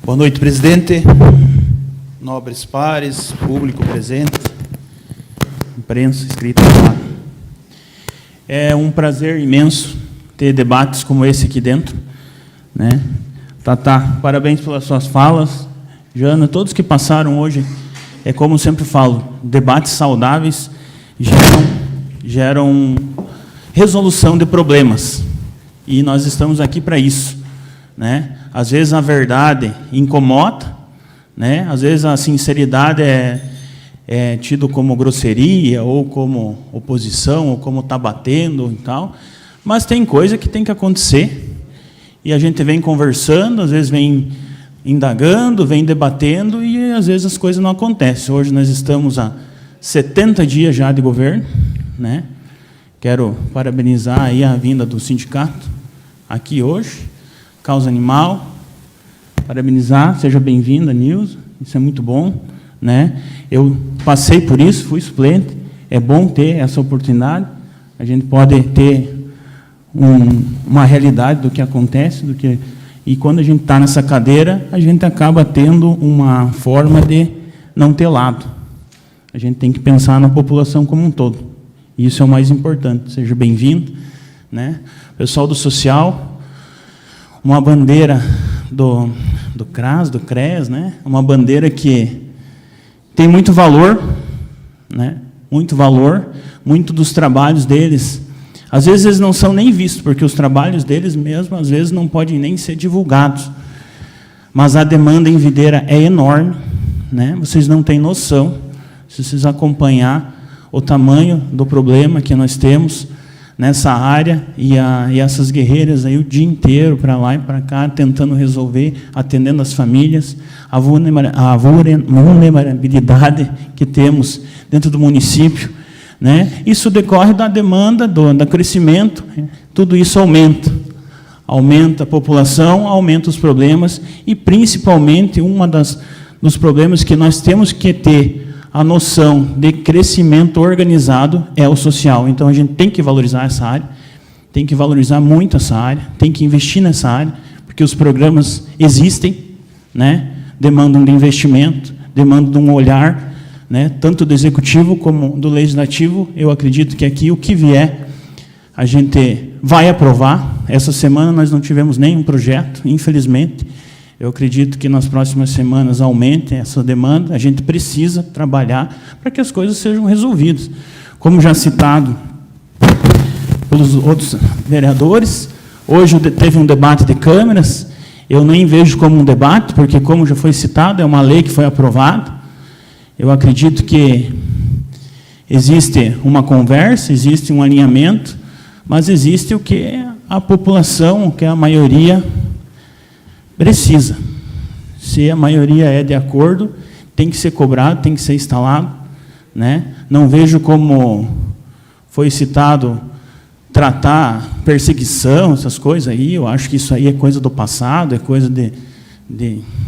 Boa noite, presidente, nobres pares, público presente, imprensa escrita lá. É um prazer imenso ter debates como esse aqui dentro, né? Tatá, parabéns pelas suas falas. Jana, todos que passaram hoje, é como eu sempre falo, debates saudáveis geram resolução de problemas. E nós estamos aqui para isso, né? Às vezes a verdade incomoda, né? Às vezes a sinceridade é tido como grosseria, ou como oposição, ou como está batendo e tal. Mas tem coisa que tem que acontecer. E a gente vem conversando, às vezes vem indagando, vem debatendo, e às vezes as coisas não acontecem. Hoje nós estamos há 70 dias já de governo, né? Quero parabenizar aí a vinda do sindicato aqui hoje. Causa Animal, parabenizar, seja bem-vinda, Nilson, isso é muito bom, né? Eu passei por isso, fui suplente, é bom ter essa oportunidade, a gente pode ter uma realidade do que acontece, e quando a gente está nessa cadeira, a gente acaba tendo uma forma de não ter lado. A gente tem que pensar na população como um todo, e isso é o mais importante, seja bem-vindo, né? Pessoal do social, uma bandeira do CRAS, do CRES, né? Uma bandeira que tem muito valor, né? Muito valor, muito dos trabalhos deles. Às vezes eles não são nem vistos, porque os trabalhos deles mesmo, às vezes, não podem nem ser divulgados. Mas a demanda em Videira é enorme, né? Vocês não têm noção, se vocês acompanhar o tamanho do problema que nós temos nessa área, e essas guerreiras aí o dia inteiro, para lá e para cá, tentando resolver, atendendo as famílias, a vulnerabilidade que temos dentro do município, né? Isso decorre da demanda, do crescimento, tudo isso aumenta a população, aumenta os problemas, e principalmente dos problemas que nós temos que ter a noção de crescimento organizado é o social. Então, a gente tem que valorizar essa área, tem que valorizar muito essa área, tem que investir nessa área, porque os programas existem, né? Demandam de investimento, demandam de um olhar, né? Tanto do executivo como do legislativo. Eu acredito que aqui o que vier, a gente vai aprovar. Essa semana nós não tivemos nenhum projeto, infelizmente. Eu acredito que nas próximas semanas aumente essa demanda. A gente precisa trabalhar para que as coisas sejam resolvidas. Como já citado pelos outros vereadores, hoje teve um debate de câmeras. Eu nem vejo como um debate, porque, como já foi citado, é uma lei que foi aprovada. Eu acredito que existe uma conversa, existe um alinhamento, mas existe o que a população, o que a maioria precisa. Se a maioria é de acordo, tem que ser cobrado, tem que ser instalado, né? Não vejo como foi citado tratar perseguição, essas coisas aí. Eu acho que isso aí é coisa do passado, é coisa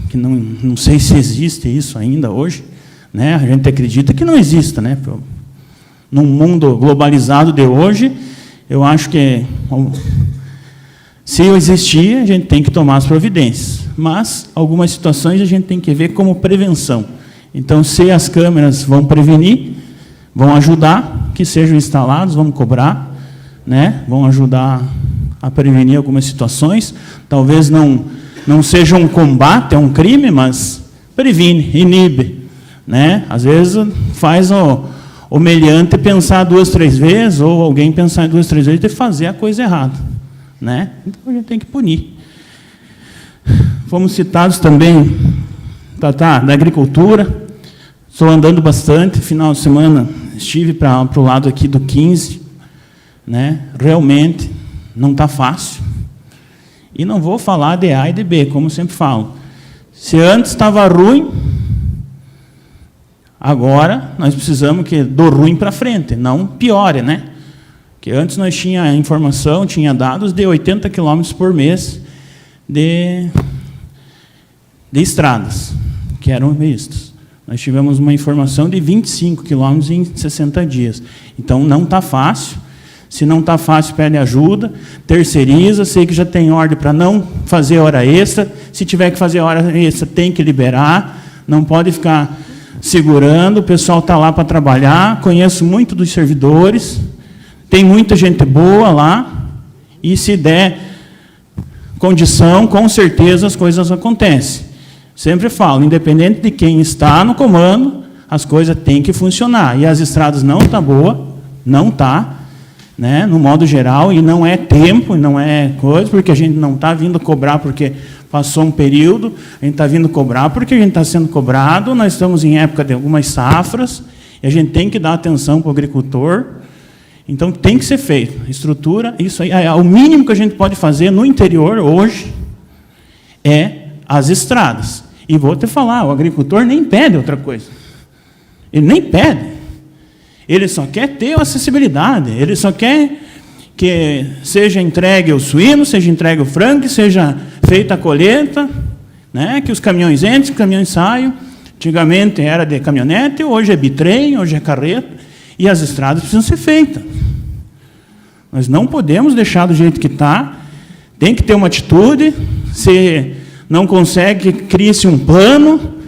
que não sei se existe isso ainda hoje, né? A gente acredita que não exista, né? Num mundo globalizado de hoje, eu acho que se existir, a gente tem que tomar as providências, mas algumas situações a gente tem que ver como prevenção. Então, se as câmeras vão prevenir, vão ajudar, que sejam instalados, vamos cobrar, né? Vão ajudar a prevenir algumas situações. Talvez não seja um combate a um crime, mas previne, inibe, né? Às vezes faz o meliante pensar 2, 3 vezes, ou alguém pensar 2, 3 vezes e fazer a coisa errada, né? Então a gente tem que punir. Fomos citados também, Tatá, da agricultura. Estou andando bastante. Final de semana estive para o lado aqui do 15, né? Realmente não está fácil. E não vou falar de A e de B, como sempre falo. Se antes estava ruim, agora nós precisamos que do ruim para frente, não piore, né? Que antes nós tinha informação, tinha dados de 80 quilômetros por mês de estradas, que eram vistos. Nós tivemos uma informação de 25 quilômetros em 60 dias. Então, não está fácil. Se não está fácil, pede ajuda, terceiriza, sei que já tem ordem para não fazer hora extra. Se tiver que fazer hora extra, tem que liberar, não pode ficar segurando, o pessoal está lá para trabalhar, conheço muito dos servidores, tem muita gente boa lá, e se der condição, com certeza as coisas acontecem. Sempre falo, independente de quem está no comando, as coisas têm que funcionar. E as estradas não estão boas, não está, né, no modo geral, e não é tempo, não é coisa, porque a gente não está vindo cobrar porque passou um período, a gente está vindo cobrar porque a gente está sendo cobrado, nós estamos em época de algumas safras, e a gente tem que dar atenção para o agricultor, então tem que ser feito. Estrutura, isso aí, o mínimo que a gente pode fazer no interior hoje é as estradas. E vou te falar, o agricultor nem pede outra coisa. Ele nem pede. Ele só quer ter acessibilidade, ele só quer que seja entregue o suíno, seja entregue o frango, que seja feita a colheita, né, que os caminhões entrem, os caminhões saiam. Antigamente era de caminhonete, hoje é bitrem, hoje é carreta, e as estradas precisam ser feitas. Nós não podemos deixar do jeito que está, tem que ter uma atitude. Se não consegue, crie-se um plano,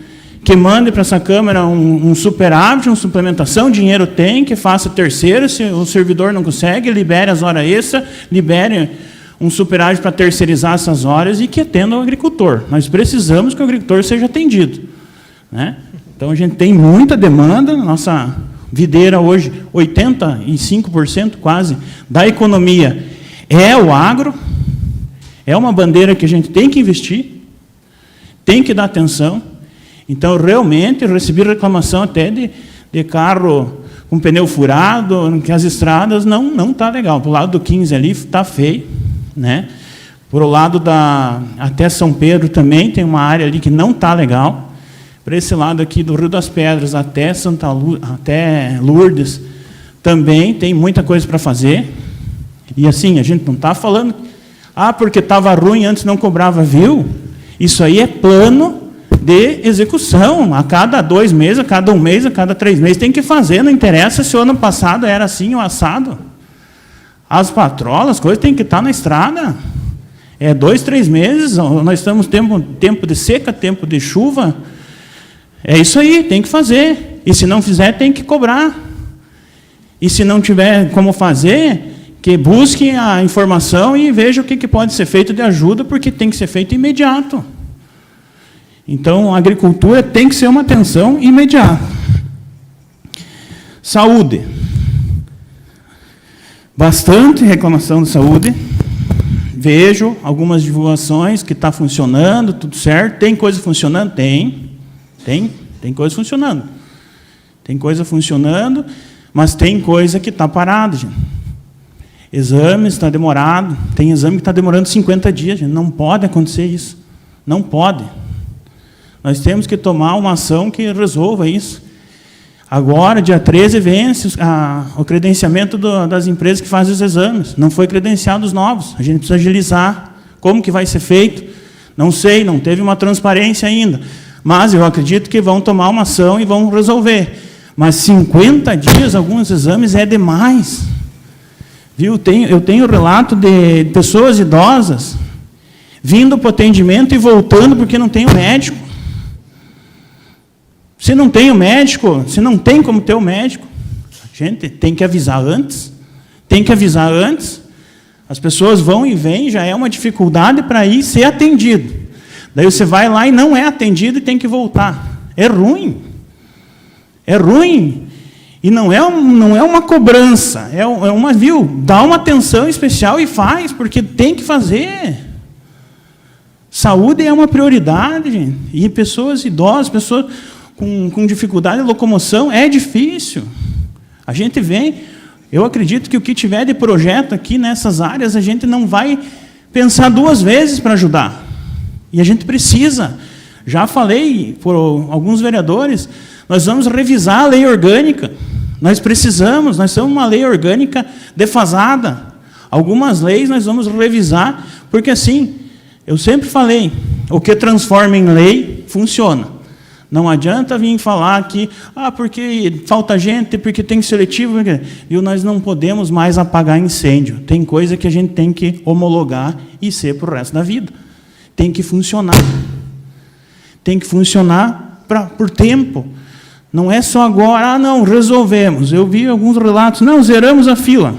que mande para essa Câmara um superávit, uma suplementação, dinheiro tem, que faça terceiro, se o servidor não consegue, libere as horas extras, libere um superávit para terceirizar essas horas e que atenda o agricultor. Nós precisamos que o agricultor seja atendido, né? Então, a gente tem muita demanda, nossa videira hoje, 85% quase da economia é o agro, é uma bandeira que a gente tem que investir, tem que dar atenção. Então, realmente, eu recebi reclamação até de carro com pneu furado, que as estradas não tá legal. Para o lado do 15 ali está feio, né? Para o lado até São Pedro também tem uma área ali que não está legal. Para esse lado aqui do Rio das Pedras até até Lourdes também tem muita coisa para fazer. E assim, a gente não está falando, porque estava ruim, antes não cobrava, viu? Isso aí é plano de execução, a cada 2 meses, a cada 1 mês, a cada 3 meses, tem que fazer, não interessa se o ano passado era assim ou assado. As patrolas, as coisas têm que estar na estrada. É 2, 3 meses, nós estamos tempo de seca, tempo de chuva, é isso aí, tem que fazer. E se não fizer, tem que cobrar. E se não tiver como fazer, que busque a informação e veja o que pode ser feito de ajuda, porque tem que ser feito imediato. Então, a agricultura tem que ser uma atenção imediata. Saúde. Bastante reclamação de saúde. Vejo algumas divulgações que está funcionando, tudo certo. Tem coisa funcionando? Tem coisa funcionando. Tem coisa funcionando, mas tem coisa que está parada, gente. Exames está demorado. Tem exame que está demorando 50 dias, gente. Não pode acontecer isso. Não pode. Nós temos que tomar uma ação que resolva isso. Agora, dia 13, vence o credenciamento das empresas que fazem os exames. Não foi credenciado os novos. A gente precisa agilizar. Como que vai ser feito? Não sei, não teve uma transparência ainda. Mas eu acredito que vão tomar uma ação e vão resolver. Mas 50 dias, alguns exames, é demais. Viu? Eu tenho relato de pessoas idosas vindo para o atendimento e voltando porque não tem o médico. Se não tem o médico, se não tem como ter o médico, a gente tem que avisar antes. Tem que avisar antes. As pessoas vão e vêm, já é uma dificuldade para ir ser atendido. Daí você vai lá e não é atendido e tem que voltar. É ruim. É ruim. E não é uma cobrança, é uma, viu? Dá uma atenção especial e faz, porque tem que fazer. Saúde é uma prioridade, gente. E pessoas idosas, pessoas com dificuldade de locomoção, é difícil. A gente vem, eu acredito que o que tiver de projeto aqui nessas áreas, a gente não vai pensar 2 vezes para ajudar. E a gente precisa. Já falei por alguns vereadores, nós vamos revisar a lei orgânica. Nós precisamos, nós somos uma lei orgânica defasada. Algumas leis nós vamos revisar, porque assim, eu sempre falei, o que transforma em lei, funciona. Não adianta vir falar que, porque falta gente, porque tem seletivo, viu? Nós não podemos mais apagar incêndio. Tem coisa que a gente tem que homologar e ser para o resto da vida. Tem que funcionar. Tem que funcionar por tempo. Não é só agora, não, resolvemos. Eu vi alguns relatos, não, zeramos a fila.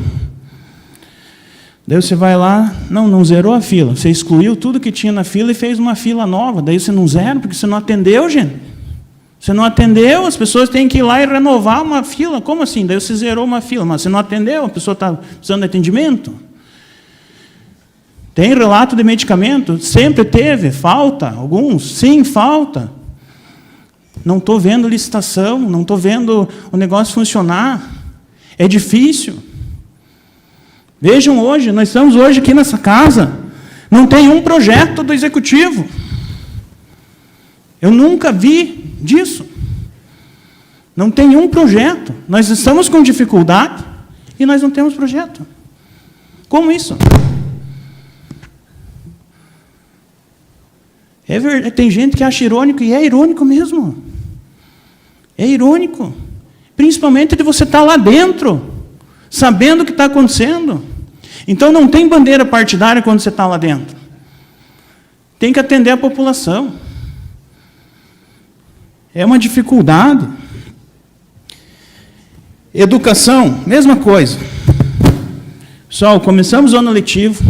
Daí você vai lá, não zerou a fila. Você excluiu tudo que tinha na fila e fez uma fila nova. Daí você não zera, porque você não atendeu, gente. Você não atendeu, as pessoas têm que ir lá e renovar uma fila. Como assim? Daí você zerou uma fila, mas você não atendeu, a pessoa está precisando de atendimento. Tem relato de medicamento? Sempre teve, falta. Alguns? Sim, falta. Não estou vendo licitação, não estou vendo o negócio funcionar. É difícil. Vejam hoje, nós estamos hoje aqui nessa casa, não tem um projeto do executivo. Eu nunca vi disso. Não tem um projeto. Nós estamos com dificuldade e nós não temos projeto. Como isso? É verdade, tem gente que acha irônico, e é irônico mesmo. É irônico. Principalmente de você estar lá dentro, sabendo o que está acontecendo. Então não tem bandeira partidária quando você está lá dentro. Tem que atender a população. É uma dificuldade. Educação, mesma coisa. Pessoal, começamos o ano letivo,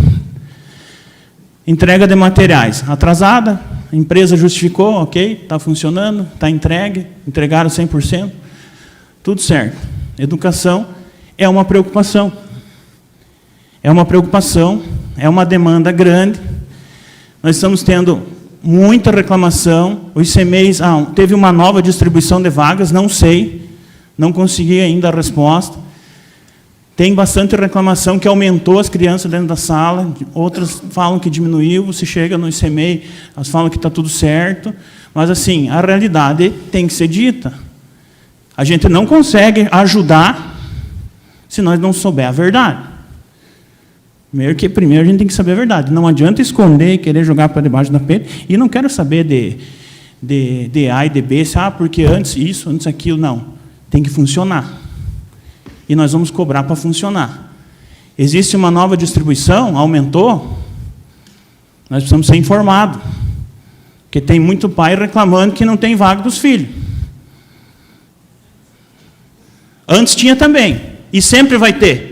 entrega de materiais atrasada, a empresa justificou, ok, está funcionando, está entregue, entregaram 100%, tudo certo. Educação é uma preocupação. É uma preocupação, é uma demanda grande. Nós estamos tendo muita reclamação. O ICMEI teve uma nova distribuição de vagas, não sei, não consegui ainda a resposta. Tem bastante reclamação que aumentou as crianças dentro da sala, outras falam que diminuiu, se chega no ICMEI, elas falam que está tudo certo, mas assim, a realidade tem que ser dita. A gente não consegue ajudar se nós não souber a verdade. Primeiro a gente tem que saber a verdade. Não adianta esconder e querer jogar para debaixo da pele. E não quero saber de A e de B, porque antes isso, antes aquilo. Não. Tem que funcionar. E nós vamos cobrar para funcionar. Existe uma nova distribuição, aumentou. Nós precisamos ser informados. Porque tem muito pai reclamando que não tem vaga dos filhos. Antes tinha também. E sempre vai ter.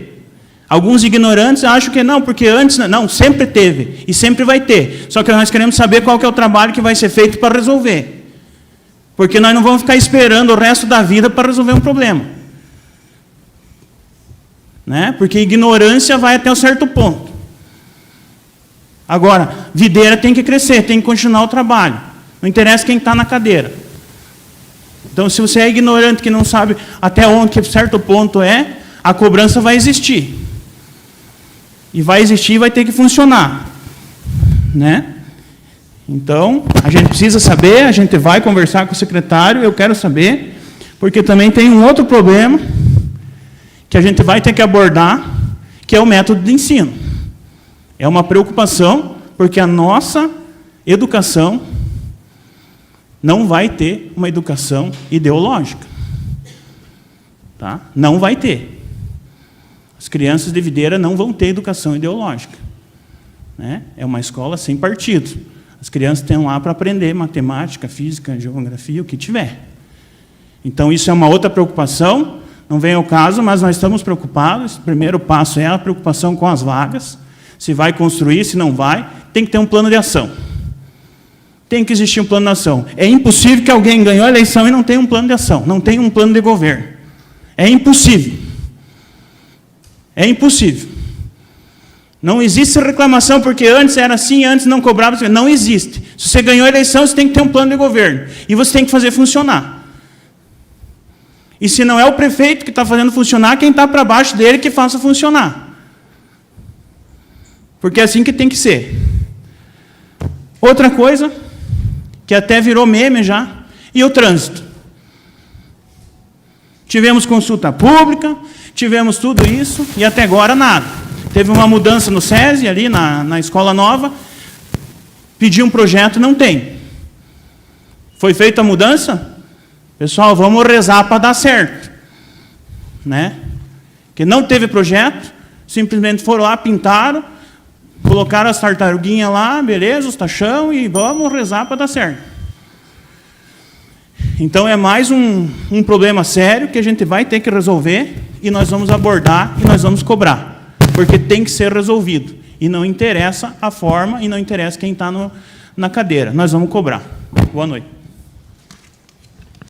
Alguns ignorantes acham que não, porque antes... Não, sempre teve. E sempre vai ter. Só que nós queremos saber qual que é o trabalho que vai ser feito para resolver. Porque nós não vamos ficar esperando o resto da vida para resolver um problema. Né? Porque ignorância vai até um certo ponto. Agora, videira tem que crescer, tem que continuar o trabalho. Não interessa quem está na cadeira. Então, se você é ignorante, que não sabe até onde que certo ponto é, a cobrança vai existir. E vai existir e vai ter que funcionar. Né? Então, a gente precisa saber, a gente vai conversar com o secretário, eu quero saber, porque também tem um outro problema que a gente vai ter que abordar, que é o método de ensino. É uma preocupação, porque a nossa educação não vai ter uma educação ideológica. Tá? Não vai ter. As crianças de videira não vão ter educação ideológica. Né? É uma escola sem partido. As crianças estão lá para aprender matemática, física, geografia, o que tiver. Então, isso é uma outra preocupação, não vem ao caso, mas nós estamos preocupados. O primeiro passo é a preocupação com as vagas. Se vai construir, se não vai, tem que ter um plano de ação. Tem que existir um plano de ação. É impossível que alguém ganhou a eleição e não tenha um plano de ação, não tenha um plano de governo. É impossível. É impossível. Não existe reclamação, porque antes era assim, antes não cobrava. Não existe. Se você ganhou a eleição, você tem que ter um plano de governo. E você tem que fazer funcionar. E se não é o prefeito que está fazendo funcionar, quem está para baixo dele que faça funcionar. Porque é assim que tem que ser. Outra coisa, que até virou meme já, e o trânsito. Tivemos consulta pública, tivemos tudo isso, e até agora nada. Teve uma mudança no SESI, ali na escola nova, pediu um projeto, não tem. Foi feita a mudança? Pessoal, vamos rezar para dar certo. Né? Que não teve projeto, simplesmente foram lá, pintaram, colocaram as tartaruguinhas lá, beleza, os tachão, e vamos rezar para dar certo. Então é mais um problema sério que a gente vai ter que resolver, e nós vamos abordar e nós vamos cobrar. Porque tem que ser resolvido. E não interessa a forma, e não interessa quem está na cadeira. Nós vamos cobrar. Boa noite.